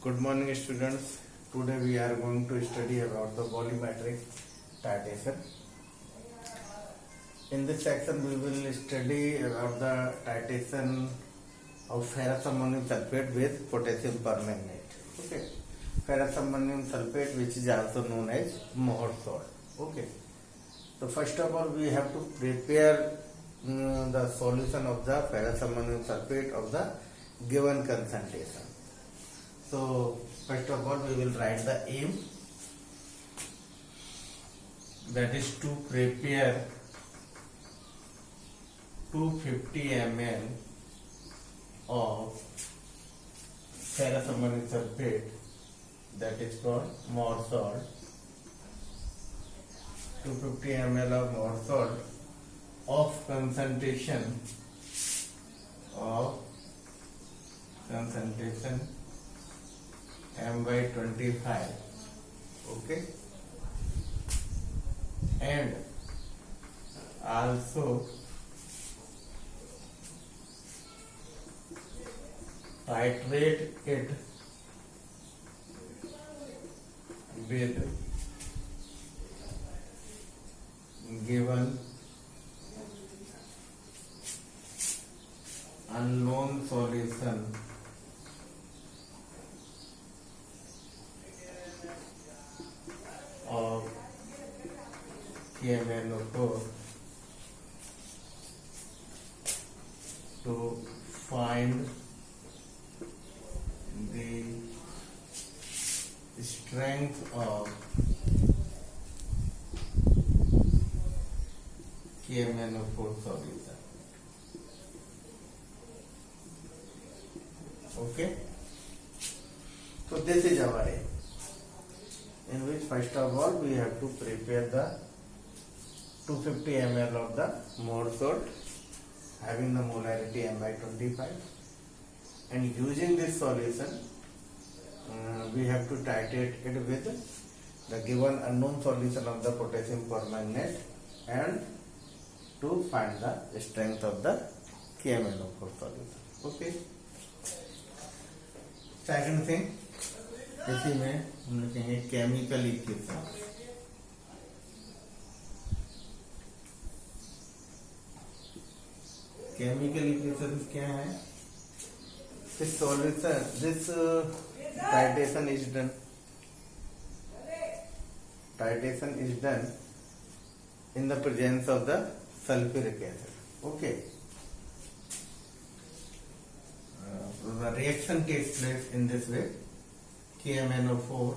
Good morning students. Today we are going to study about the volumetric titration. In this section we will study about the titration of ferrous ammonium sulfate with potassium permangnate. Okay. Ferrous ammonium sulfate, which is also known as Mohr salt. Okay. So first of all we have to prepare the solution of the ferrous ammonium sulfate of the given concentration. So first of all we will write the aim, that is to prepare 250 ml of ferrous ammonium sulfate, that is called Mohr salt. 250 ml of Mohr salt of concentration m/25, okay, and also titrate it with given unknown solution of KMnO4 to find the strength of KMnO4 solution. Okay, so this is our aim, in which first of all we have to prepare the 250 ml of the Mohr salt having the molarity m/25, and using this solution we have to titrate it with the given unknown solution of the potassium permanganate and to find the strength of the KMnO4 solution. Okay. Second thing, इसी में हम लिखेंगे chemical equation. Chemical equation क्या है? This solution, this titration is done. Titration is done in the presence of the sulfuric acid. Okay. The reaction takes place in this way: KMnO4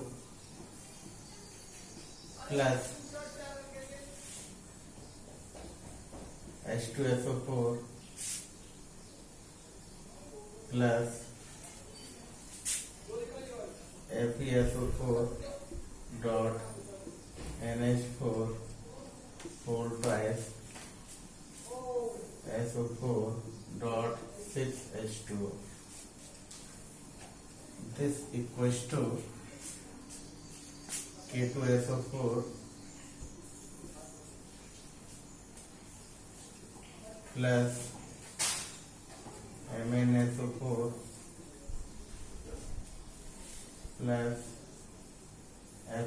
plus H2SO4 plus FeSO4 dot NH4 whole twice SO4 dot 6H2O. This equals to K2SO4 plus MnSO4 plus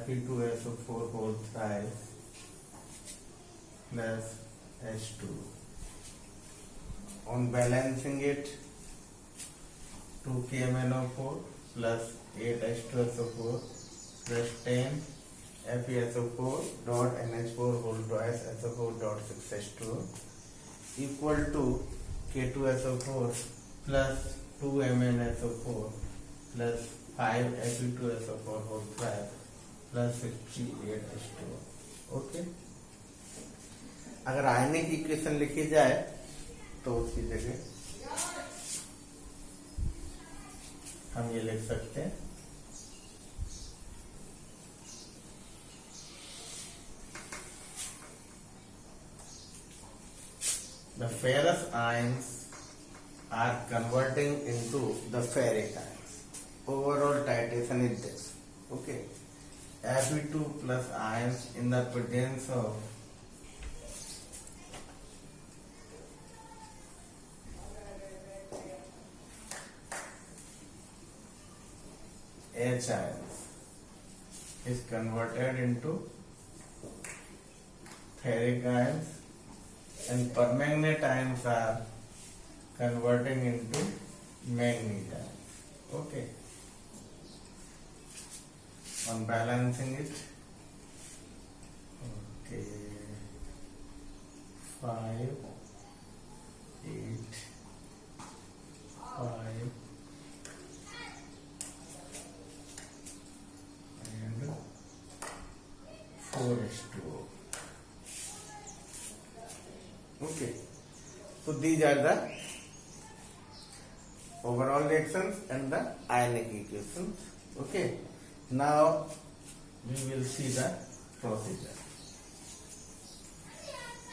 Fe2SO4 whole thrice plus H2. On balancing it, 2 KMnO4 plus 8 H2SO4 plus 10 FeSO4 dot NH4 whole twice SO4 dot 6H2 equal to K2SO4 plus 2 MnSO4 plus 5 Fe2SO4 whole twice plus 68 H2O. Okay, अगर आयनिक equation लिखी जाए तो उसकी जगह हम ये लिख सकते हैं the ferrous ions are converting into the ferric ions. Overall titration is this. Okay, Fe2 plus ions in the presence of H ions is converted into ferric ions, and permanganate ions are converting into manganese ions. Okay. On balancing it, okay, 5, 8, 5, and 4:2. Okay, so these are the overall reactions and the ionic equations. Okay, now we will see the procedure.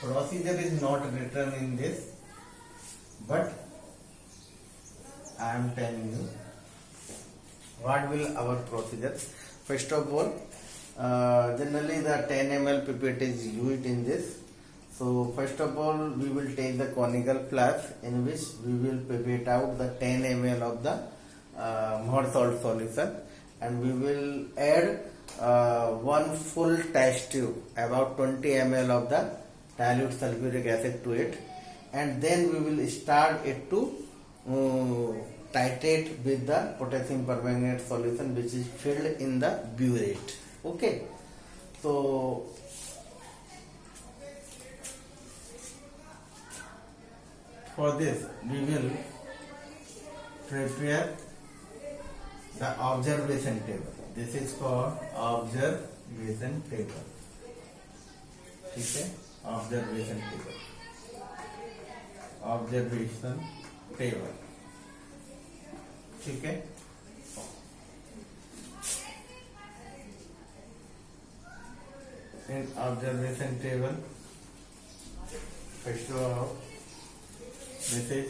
Procedure is not written in this, but I am telling you what will our procedure. First of all, generally the 10 ml pipette is used in this. So first of all, we will take the conical flask in which we will pipette out the 10 ml of the Mohr salt solution, and we will add one full test tube, about 20 ml of the dilute sulfuric acid to it, and then we will start it to titrate with the potassium permanganate solution which is filled in the burette. Okay, so for this we will prepare the observation table. This is called observation table. Okay, observation table. Observation table. Okay. In observation table, first of all, this is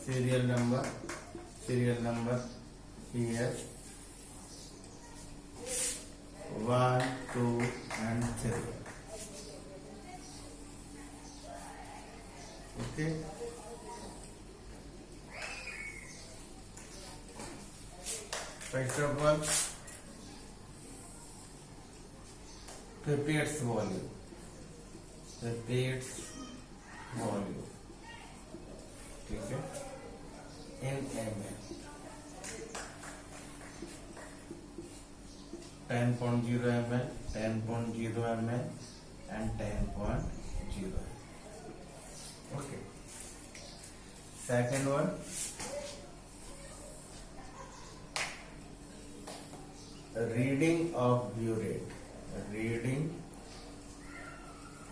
serial number here 1, 2 and 3. Okay, first of all, pipettes volume, okay, in ml, 10.0 ml, 10.0 ml and 10.0 ml. Okay. Second one, reading of burette. Reading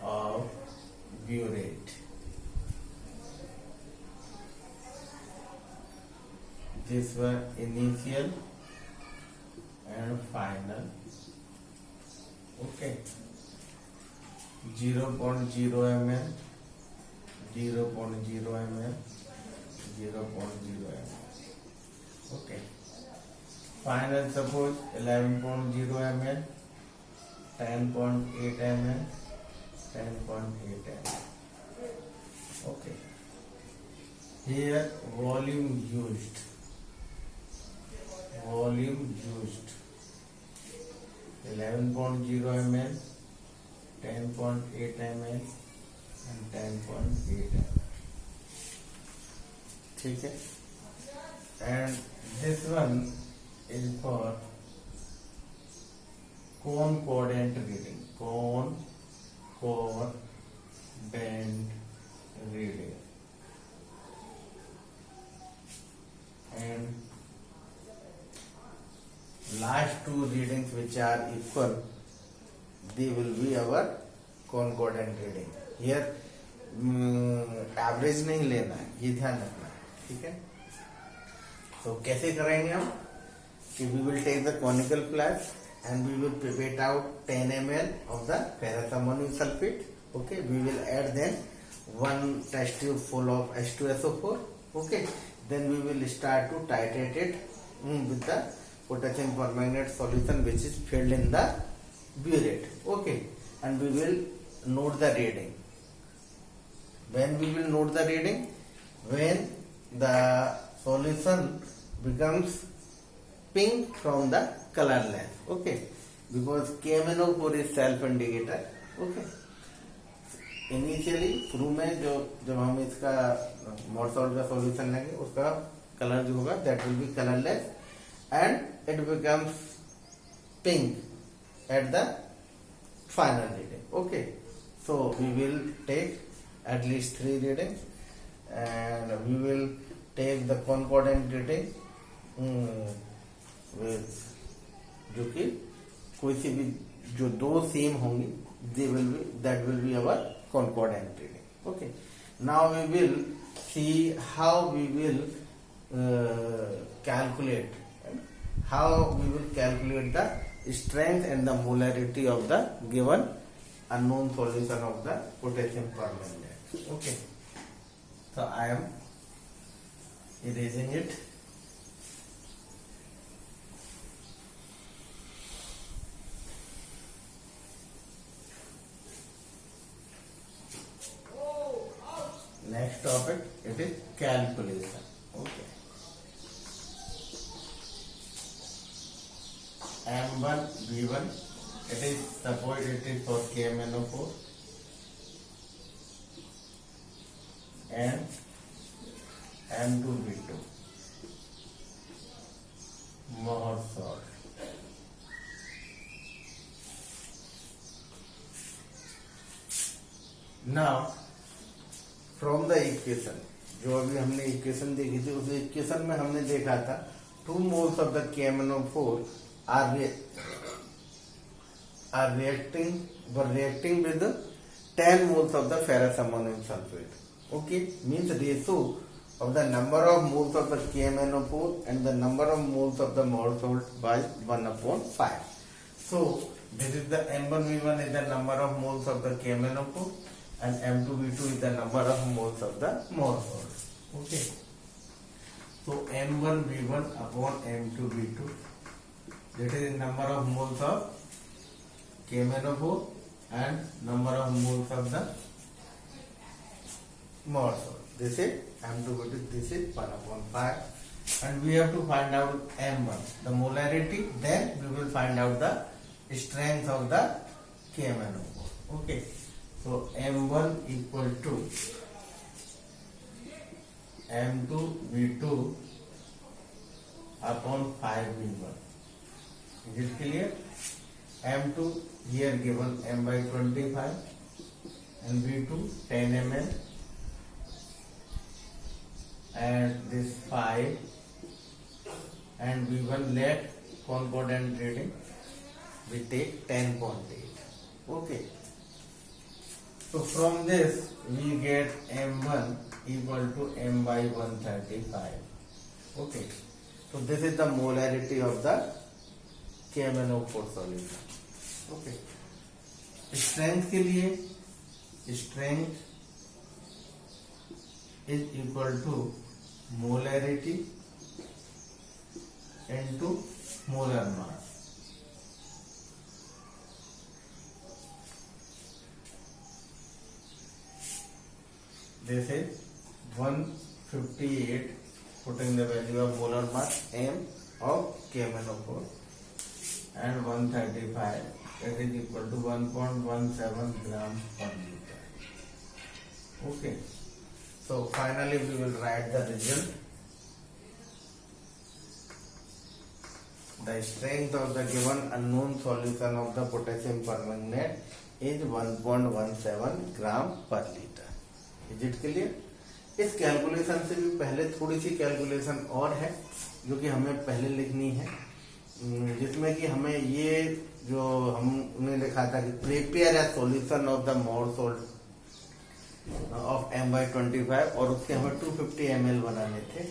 of burette. This one initial and final. Okay. 0.0 ml, 0.0 ml, 0.0 ml. Okay. Final, suppose 11.0 ml, 10.8 ml, 10.8 ml. Okay. Here volume used. 11.0 ml, 10.8 ml and 10.8 ml. ठीक है. And this one is for cone coordinate reading. Cone coordinate reading. And last two readings which are equal, they will be our concordant reading. Here average नहीं लेना है, ये ध्यान रखना है. ठीक है. तो कैसे करेंगे हम कि we will take the conical flask and we will pipette out 10 ml of the ferrous ammonium sulfate. Okay, we will add then one test tube full of H2SO4. Okay, then we will start to titrate it with the potassium permanganate solution which is filled in the burette. Okay, and we will note the reading. When we will note the reading? When the solution becomes pink from the colorless. Okay, because KMnO4 is self indicator. Okay, initially शुरू में जो जब हम इसका मोर salt का solution लेंगे उसका colour जो होगा that will be colourless and it becomes pink at the final reading. Okay, so we will take at least 3 readings and we will take the concordant reading with जो कि कोई सी भी जो दो सेम होंगी that will be our concordant reading. Okay, now we will see how we will calculate the strength and the molarity of the given unknown solution of the potassium permanganate. Okay, so I am erasing it. Next topic, it is calculation. Okay, M1 B1, it is suppose it is for KMnO4 and M2 B2 Mohr salt. Now from the equation, जो अभी हमने equation देखी थी उस equation में हमने देखा था 2 moles of the KMnO4 were reacting with 10 moles of the ferrous ammonium sulfate. Okay, means ratio of the number of moles of the KMnO4 and the number of moles of the Mohr salt by 1/5. So this is the M1V1 is the number of moles of the KMnO4 and M2V2 is the number of moles of the Mohr salt. Okay, so M1V1 upon M2V2, that is the number of moles of KMnO4 and number of moles of the Mohr salt. This is M2V2, this is 1/5, and we have to find out M1, the molarity, then we will find out the strength of the KMnO4. Okay, so M1 equal to M2V2 upon 5V1. Is it clear? M2 here given M by 25 and V2 10 ml and this 5 and V1 let concordant reading we take 10.8. Okay, so from this we get M1 equal to M by 135. Okay, so this is the molarity of the KMnO4 solution. Okay, strength के लिए strength is equal to molarity into molar mass. This is 158, putting the value of molar mass M of KMnO4 and 135, that is equal to 1.17 grams per liter. Okay, so finally we will write the result. The strength of the given unknown solution of the potassium permanganate is 1.17 gram per liter. Is it clear? इस calculation से भी पहले थोड़ी सी calculation और है जो कि हमें पहले लिखनी है, जिसमें कि हमें ये जो हमने लिखा था कि prepare a solution of the more salt of M by 25 और उसके हमें 250 ml बनाने थे,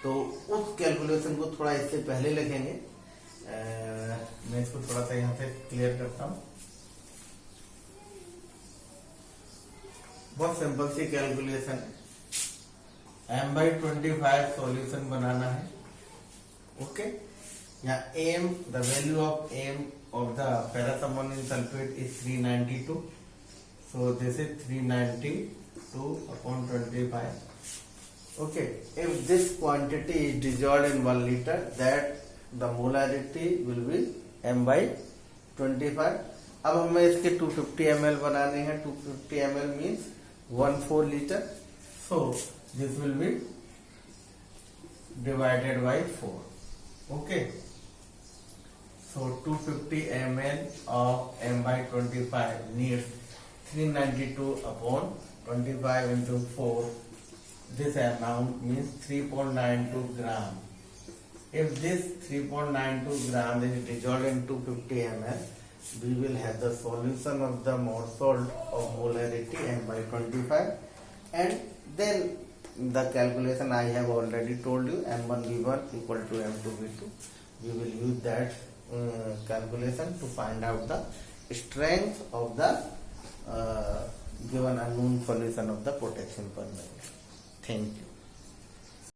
तो उस कैलकुलेशन को थोड़ा इससे पहले लिखेंगे. मैं इसको थोड़ा सा यहाँ पे क्लियर करता हूँ. बहुत सिंपल सी कैलकुलेशन है. M by 25 सॉल्यूशन बनाना है. ओके, यहाँ M, the value of M of the ferrous ammonium sulfate is 392. So this is 392 upon 25. Okay, if this quantity is dissolved in 1 liter, that the molarity will be m/25. अब हमें इसके 250 ml बनाने हैं. 250 ml means 1/4 liter. So this will be divided by 4. Okay. So 250 ml of m/25 needs 392 upon 25 into 4. This amount means 3.92 gram. If this 3.92 gram is dissolved in 250 ml, we will have the solution of the Mohr salt of molarity m/25, and then the calculation I have already told you, m1v1 equal to m2v2. We will use that calculation to find out the strength of the given unknown solution of the potassium permanganate. Thank you.